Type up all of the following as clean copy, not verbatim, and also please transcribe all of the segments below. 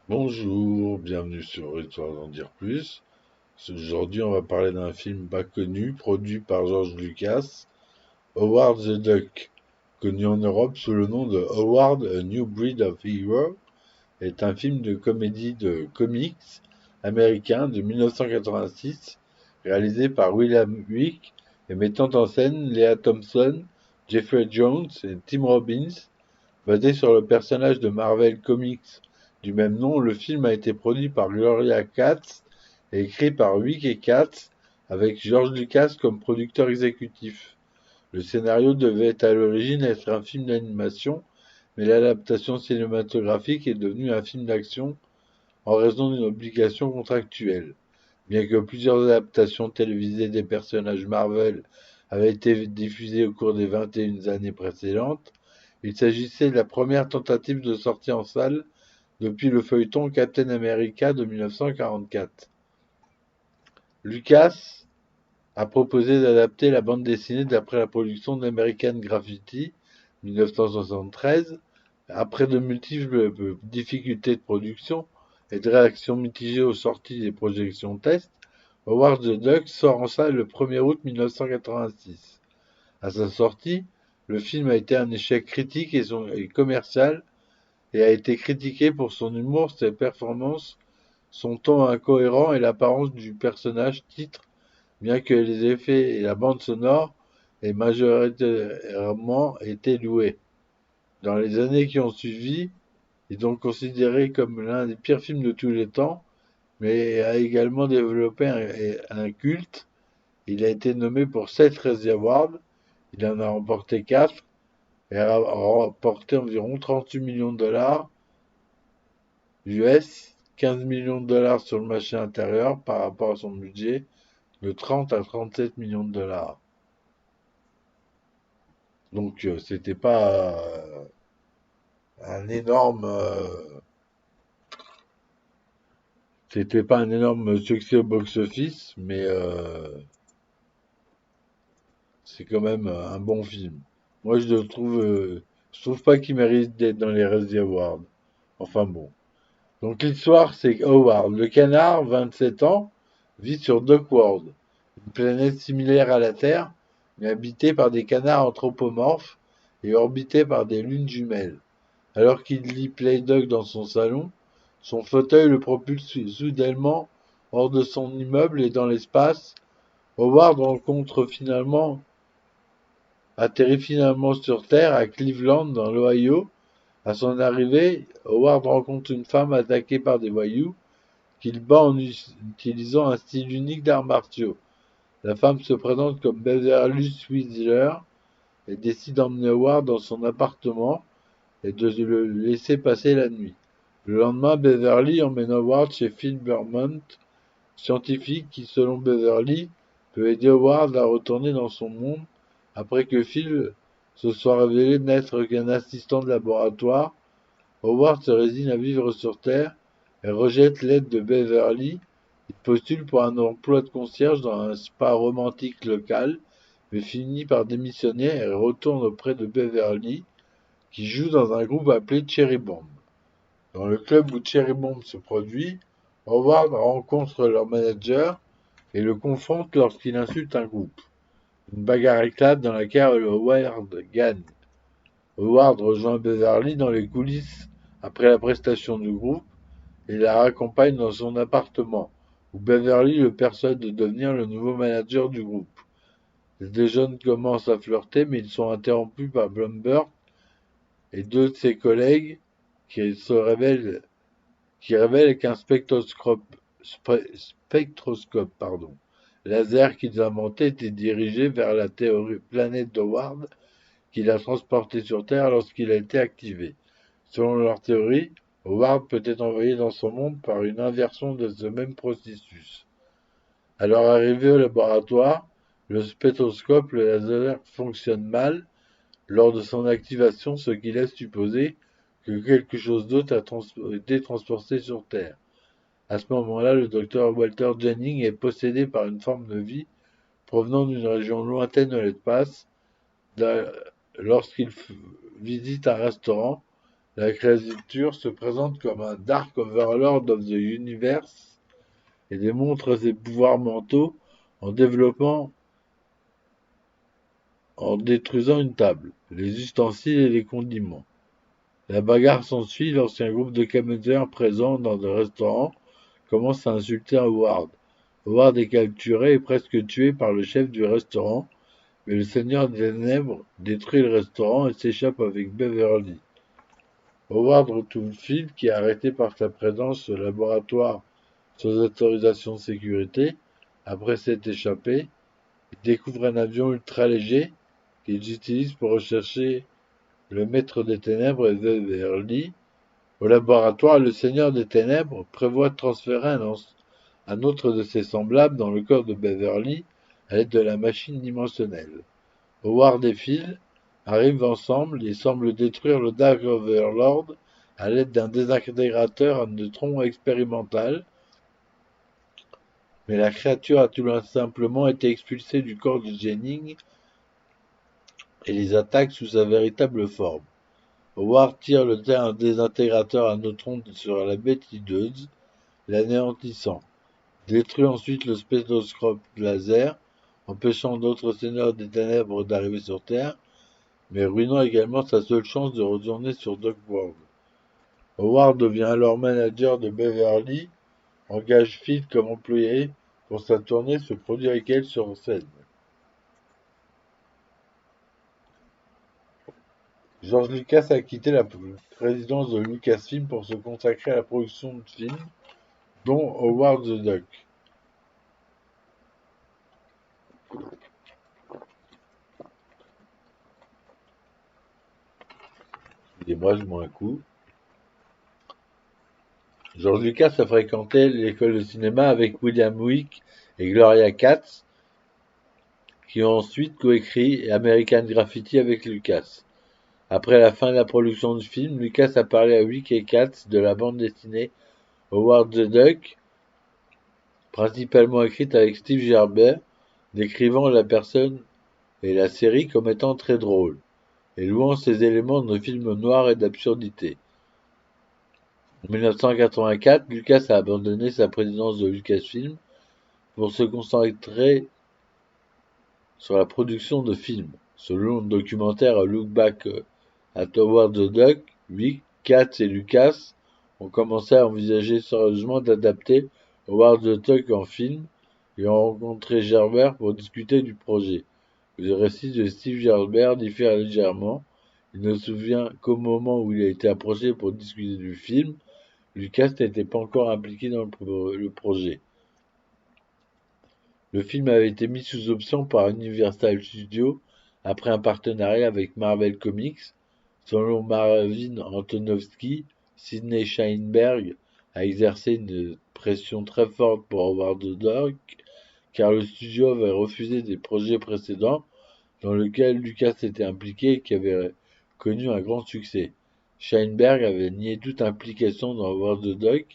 Bonjour, bienvenue sur Histoire d'en dire plus. Aujourd'hui, on va parler d'un film pas connu, produit par George Lucas, Howard the Duck, connu en Europe sous le nom de Howard A New Breed of Hero, est un film de comédie de comics américain de 1986, réalisé par William Wick et mettant en scène Lea Thompson, Jeffrey Jones et Tim Robbins. Basé sur le personnage de Marvel Comics du même nom, le film a été produit par Gloria Katz et écrit par Wick et Katz, avec George Lucas comme producteur exécutif. Le scénario devait à l'origine être un film d'animation, mais l'adaptation cinématographique est devenue un film d'action en raison d'une obligation contractuelle. Bien que plusieurs adaptations télévisées des personnages Marvel avaient été diffusées au cours des 21 années précédentes, il s'agissait de la première tentative de sortie en salle depuis le feuilleton Captain America de 1944. Lucas a proposé d'adapter la bande dessinée d'après la production d'American Graffiti 1973. Après de multiples difficultés de production et de réactions mitigées aux sorties des projections test, Howard the Duck sort en salle le 1er août 1986. À sa sortie, le film a été un échec critique et commercial et a été critiqué pour son humour, ses performances, son ton incohérent et l'apparence du personnage titre, bien que les effets et la bande sonore aient majoritairement été loués. Dans les années qui ont suivi, il est donc considéré comme l'un des pires films de tous les temps, mais a également développé un culte. Il a été nommé pour 7 Razzie Awards, il en a remporté 4 et a remporté environ 38 millions de dollars US, 15 millions de dollars sur le marché intérieur par rapport à son budget de 30 à 37 millions de dollars. Donc c'était pas un énorme c'était pas un énorme succès au box-office, mais c'est quand même un bon film. Moi je trouve pas qu'il mérite d'être dans les Razzie Awards. Enfin bon. Donc l'histoire, c'est Howard, le canard, 27 ans, vit sur Duckworld, une planète similaire à la Terre, mais habitée par des canards anthropomorphes et orbitée par des lunes jumelles. Alors qu'il lit Play Duck dans son salon, son fauteuil le propulse soudainement hors de son immeuble et dans l'espace. Howard atterrit finalement sur Terre à Cleveland, dans l'Ohio. À son arrivée, Howard rencontre une femme attaquée par des voyous qu'il bat en utilisant un style unique d'arts martiaux. La femme se présente comme Beverly Switzer et décide d'emmener Howard dans son appartement et de le laisser passer la nuit. Le lendemain, Beverly emmène Howard chez Phil Bermont, scientifique qui, selon Beverly, peut aider Howard à retourner dans son monde après que Phil se soit révélé n'être qu'un assistant de laboratoire. Howard se résigne à vivre sur Terre et rejette l'aide de Beverly. Il postule pour un emploi de concierge dans un spa romantique local, mais finit par démissionner et retourne auprès de Beverly, qui joue dans un groupe appelé Cherry Bomb. Dans le club où Cherry Bomb se produit, Howard rencontre leur manager et le confronte lorsqu'il insulte un groupe. Une bagarre éclate dans laquelle Howard gagne. Howard rejoint Beverly dans les coulisses après la prestation du groupe et la raccompagne dans son appartement, où Beverly le persuade de devenir le nouveau manager du groupe. Les deux jeunes commencent à flirter, mais ils sont interrompus par Blumberg et deux de ses collègues qui révèlent qu'un spectroscope laser qu'ils inventaient était dirigé vers la planète d'Howard, qui l'a transporté sur Terre lorsqu'il a été activé. Selon leur théorie, Howard peut être envoyé dans son monde par une inversion de ce même processus. À leur arrivée au laboratoire, le spectroscope, le laser, fonctionne mal lors de son activation, ce qui laisse supposer que quelque chose d'autre a été transporté sur Terre. À ce moment-là, le docteur Walter Jennings est possédé par une forme de vie provenant d'une région lointaine de l'espace. Lorsqu'il visite un restaurant, La créature se présente comme un Dark Overlord of the Universe et démontre ses pouvoirs mentaux en développant en détruisant une table, les ustensiles et les condiments. La bagarre s'ensuit lorsqu'un groupe de caméras présents dans un restaurant commence à insulter Howard. Howard est capturé et presque tué par le chef du restaurant, mais le Seigneur des Ténèbres détruit le restaurant et s'échappe avec Beverly. Howard retrouve Phil qui est arrêté par sa présence au laboratoire sans autorisation de sécurité. Après s'être échappé, il découvre un avion ultra léger qu'ils utilisent pour rechercher le Maître des Ténèbres et Beverly. Au laboratoire, le Seigneur des Ténèbres prévoit de transférer un autre de ses semblables dans le corps de Beverly à l'aide de la machine dimensionnelle. Howard et Phil arrivent ensemble et semblent détruire le Dark Overlord à l'aide d'un désintégrateur à neutrons expérimental, mais la créature a tout simplement été expulsée du corps de Jennings et les attaque sous sa véritable forme. Howard tire un désintégrateur à neutrons sur la bête hideuse, l'anéantissant, détruit ensuite le stéthoscope laser, empêchant d'autres seigneurs des ténèbres d'arriver sur Terre, mais ruinant également sa seule chance de retourner sur World. Howard devient alors manager de Beverly, engage Phil comme employé pour sa tournée, se produit avec elle sur scène. George Lucas a quitté la présidence de Lucasfilm pour se consacrer à la production de films, dont Howard the Duck. Excusez-moi, je bois un coup. George Lucas a fréquenté l'école de cinéma avec William Wick et Gloria Katz, qui ont ensuite coécrit American Graffiti avec Lucas. Après la fin de la production du film, Lucas a parlé à Wick et Katz de la bande dessinée Howard the Duck, principalement écrite avec Steve Gerber, décrivant la personne et la série comme étant très drôle, et louant ces éléments de film noir et d'absurdité. En 1984, Lucas a abandonné sa présidence de Lucasfilm pour se concentrer sur la production de films. Selon le documentaire Look Back at Howard the Duck, Wick, Katz et Lucas ont commencé à envisager sérieusement d'adapter Howard the Duck en film et ont rencontré Gerber pour discuter du projet. Le récit de Steve Gerber diffère légèrement. Il ne se souvient qu'au moment où il a été approché pour discuter du film, Lucas n'était pas encore impliqué dans le projet. Le film avait été mis sous option par Universal Studios après un partenariat avec Marvel Comics. Selon Marvin Antonovsky, Sidney Sheinberg a exercé une pression très forte pour Howard the Duck, car le studio avait refusé des projets précédents dans lesquels Lucas était impliqué et qui avaient connu un grand succès. Sheinberg avait nié toute implication dans Howard the Duck,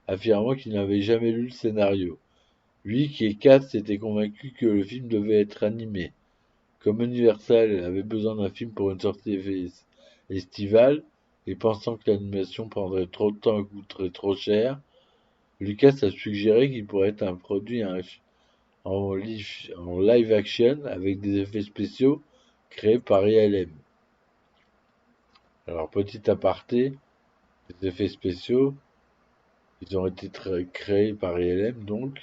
affirmant qu'il n'avait jamais lu le scénario. Lui et Katz étaient convaincus que le film devait être animé. Comme Universal avait besoin d'un film pour une sortie estivale, et pensant que l'animation prendrait trop de temps et coûterait trop cher, Lucas a suggéré qu'il pourrait être un produit en live action avec des effets spéciaux créés par ILM. Alors, petit aparté, les effets spéciaux, ils ont été créés par ILM donc,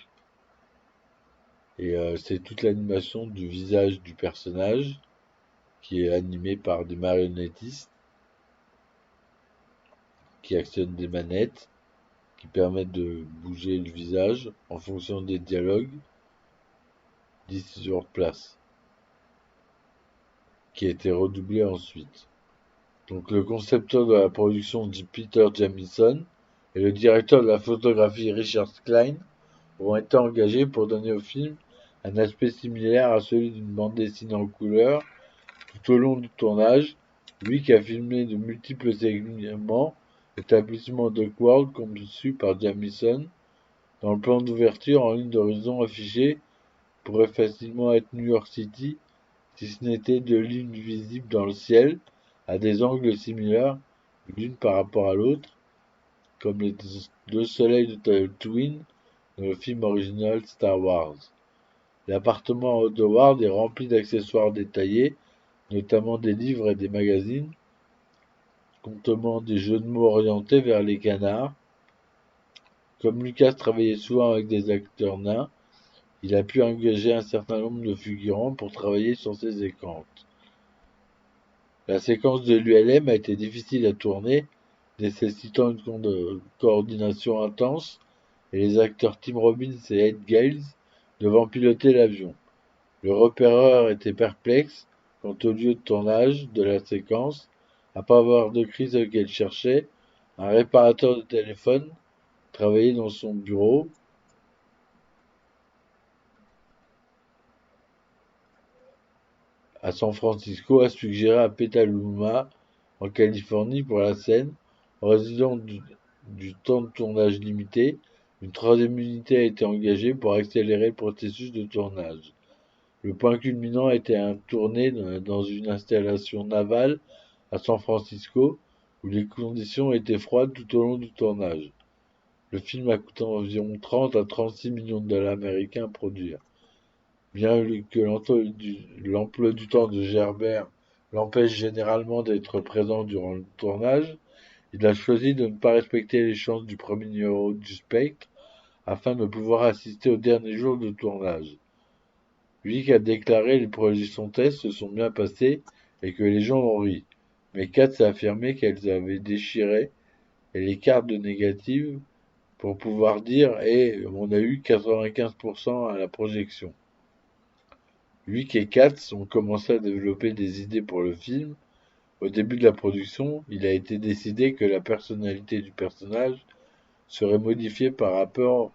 et c'est toute l'animation du visage du personnage qui est animé par des marionnettistes qui actionnent des manettes qui permettent de bouger le visage en fonction des dialogues d'ici sur place, qui a été redoublé ensuite. Donc le concepteur de la production dit Peter Jamison et le directeur de la photographie Richard Klein ont été engagés pour donner au film un aspect similaire à celui d'une bande dessinée en couleur. Tout au long du tournage, Wick a filmé de multiples segments d'établissement de World conçus par Jamison. Dans le plan d'ouverture, en ligne d'horizon affiché, pourrait facilement être New York City si ce n'était deux lignes visibles dans le ciel, à des angles similaires, l'une par rapport à l'autre, comme les deux soleils de Tatooine dans le film original Star Wars. L'appartement Howard est rempli d'accessoires détaillés, notamment des livres et des magazines, contenant des jeux de mots orientés vers les canards. Comme Lucas travaillait souvent avec des acteurs nains, il a pu engager un certain nombre de figurants pour travailler sur ses séquences. La séquence de l'ULM a été difficile à tourner, nécessitant une coordination intense, et les acteurs Tim Robbins et Ed Gales devant piloter l'avion. Le repéreur était perplexe quant au lieu de tournage de la séquence. Après avoir décrit ce qu'elle cherchait, un réparateur de téléphone travaillait dans son bureau à San Francisco a suggéré à Petaluma, en Californie, pour la scène, en raison du temps de tournage limité, une troisième unité a été engagée pour accélérer le processus de tournage. Le point culminant a été tourné dans une installation navale à San Francisco, où les conditions étaient froides tout au long du tournage. Le film a coûté environ 30 à 36 millions de dollars américains à produire. Bien que l'emploi du temps de Gerbert l'empêche généralement d'être présent durant le tournage, il a choisi de ne pas respecter les chances du premier numéro du Spectre afin de pouvoir assister au dernier jour de tournage. Vic a déclaré les projections tests se sont bien passées et que les gens ont ri, mais Katz a affirmé qu'elles avaient déchiré et les cartes de négatives pour pouvoir dire on a eu 95% à la projection. Wick et Katz ont commencé à développer des idées pour le film. Au début de la production, il a été décidé que la personnalité du personnage serait modifiée par rapport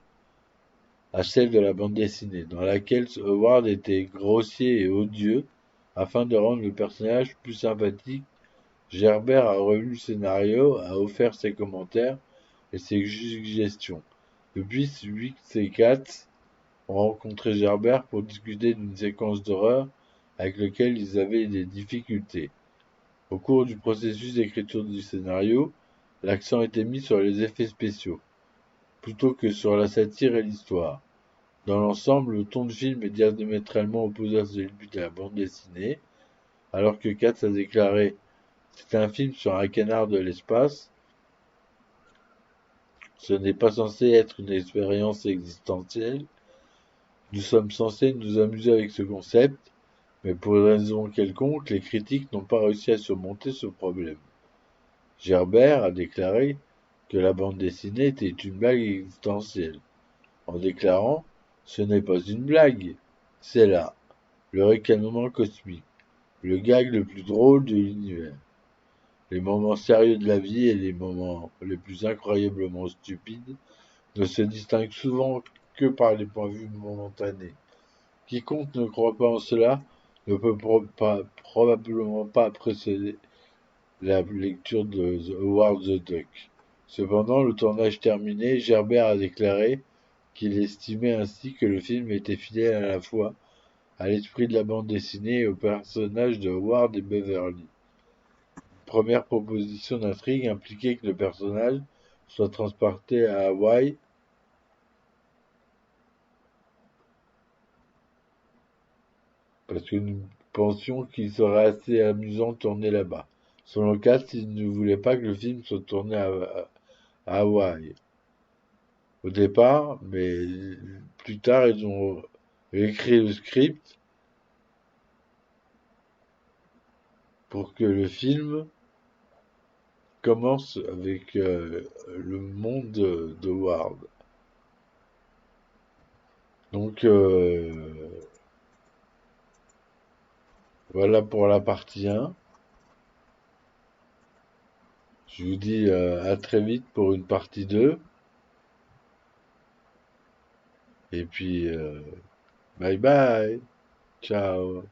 à celle de la bande dessinée, dans laquelle Howard était grossier et odieux. Afin de rendre le personnage plus sympathique, Gerbert a revu le scénario, a offert ses commentaires et ses suggestions. Depuis, Wick et Katz ont rencontré Gerbert pour discuter d'une séquence d'horreur avec laquelle ils avaient des difficultés. Au cours du processus d'écriture du scénario, l'accent était mis sur les effets spéciaux, plutôt que sur la satire et l'histoire. Dans l'ensemble, le ton du film est diamétralement opposé à celui de la bande dessinée, alors que Katz a déclaré « C'est un film sur un canard de l'espace, ce n'est pas censé être une expérience existentielle, nous sommes censés nous amuser avec ce concept, mais pour une raison quelconque, les critiques n'ont pas réussi à surmonter ce problème. » Gerbert a déclaré que la bande dessinée était une blague existentielle, en déclarant « Ce n'est pas une blague, c'est là, le ricanement cosmique, le gag le plus drôle de l'univers. Les moments sérieux de la vie et les moments les plus incroyablement stupides ne se distinguent souvent que par les points de vue momentanés. Quiconque ne croit pas en cela ne peut probablement pas apprécier la lecture de Howard the Duck. Cependant, le tournage terminé, Gerbert a déclaré qu'il estimait ainsi que le film était fidèle à la fois à l'esprit de la bande dessinée et au personnage de Howard et Beverly. Première proposition d'intrigue impliquait que le personnage soit transporté à Hawaï parce que nous pensions qu'il serait assez amusant de tourner là-bas. Selon Katz, il ne voulait pas que le film soit tourné à Hawaï au départ, mais plus tard ils ont réécrit le script pour que le film commence avec le monde de Ward. Donc voilà pour la partie 1. Je vous dis à très vite pour une partie 2. Et puis bye bye. Ciao.